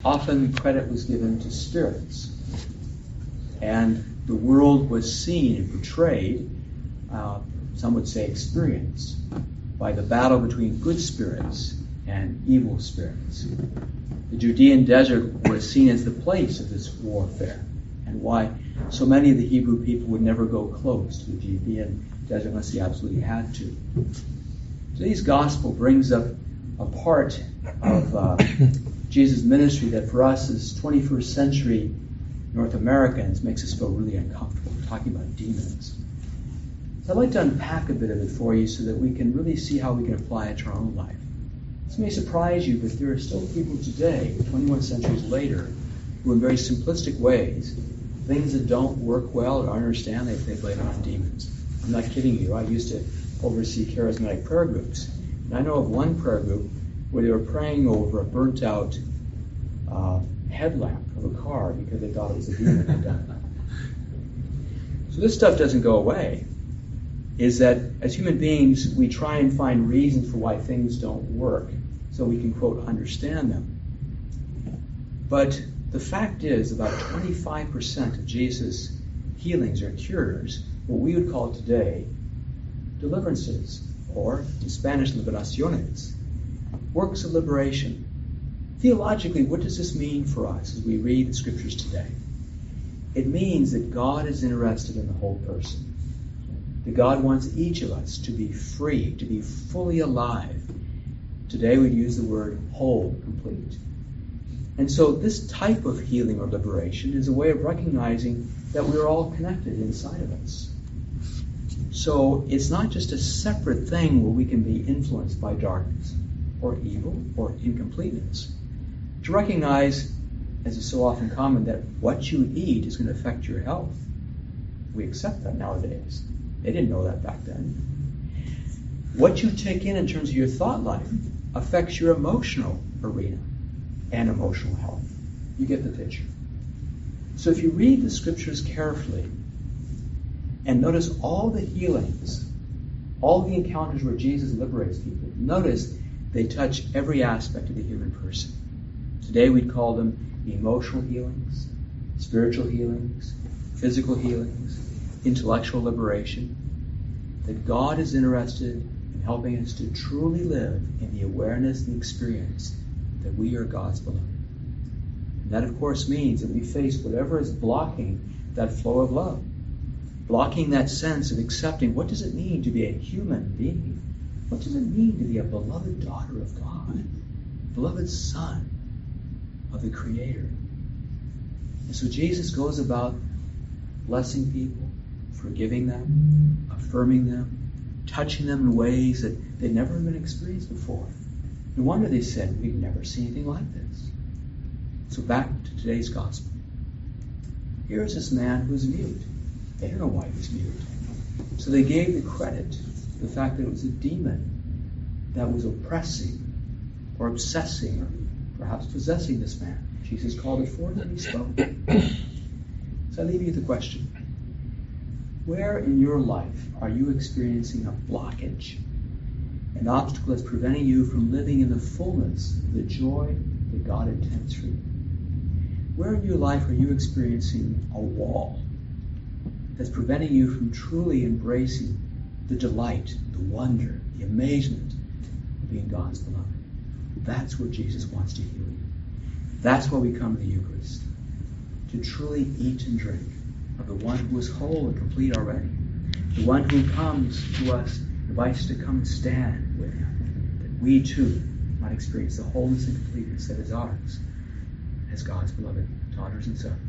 Often credit was given to spirits, and the world was seen and portrayed, some would say experienced, by the battle between good spirits and evil spirits. The Judean desert was seen as the place of this warfare, and why so many of the Hebrew people would never go close to the Judean desert unless they absolutely had to. Today's gospel brings up a part of Jesus' ministry that for us as 21st century North Americans makes us feel really uncomfortable. We're talking about demons. So I'd like to unpack a bit of it for you so that we can really see how we can apply it to our own life. This may surprise you, but there are still people today, 21 centuries later, who in very simplistic ways, things that don't work well or understand, they blame it on demons. I'm not kidding you. I used to oversee charismatic prayer groups. And I know of one prayer group where they were praying over a burnt-out headlamp of a car because they thought it was a demon had done that. So this stuff doesn't go away. Is that as human beings, we try and find reasons for why things don't work so we can, quote, understand them. But the fact is about 25% of Jesus' healings or cures, what we would call today deliverances, or in Spanish, liberaciones, works of liberation. Theologically, what does this mean for us as we read the scriptures today? It means that God is interested in the whole person. That God wants each of us to be free, to be fully alive. Today we'd use the word whole, complete. And so this type of healing or liberation is a way of recognizing that we're all connected inside of us. So it's not just a separate thing where we can be influenced by darkness or evil or incompleteness. To recognize, as is so often common, that what you eat is going to affect your health. We accept that nowadays. They didn't know that back then. What you take in terms of your thought life affects your emotional arena and emotional health. You get the picture. So if you read the scriptures carefully and notice all the healings, all the encounters where Jesus liberates people, notice they touch every aspect of the human person. Today we'd call them emotional healings, spiritual healings, physical healings, intellectual liberation. That God is interested in helping us to truly live in the awareness and experience that we are God's beloved. And that, of course, means that we face whatever is blocking that flow of love, blocking that sense of accepting what does it mean to be a human being? What does it mean to be a beloved daughter of God, beloved son of the Creator? And so Jesus goes about blessing people, forgiving them, affirming them, touching them in ways that they'd never been experienced before. No wonder they said, we've never seen anything like this. So back to today's gospel. Here's this man who's mute. They don't know why he's mute. So they gave the credit to the fact that it was a demon that was oppressing or obsessing or perhaps possessing this man. Jesus called it forth and he spoke. So I leave you with the question. Where in your life are you experiencing a blockage? An obstacle that's preventing you from living in the fullness of the joy that God intends for you? Where in your life are you experiencing a wall that's preventing you from truly embracing the delight, the wonder, the amazement of being God's beloved? That's where Jesus wants to heal you. That's why we come to the Eucharist, to truly eat and drink of the one who is whole and complete already, the one who comes to us, invites us to come and stand with him, that we too might experience the wholeness and completeness that is ours as God's beloved daughters and sons.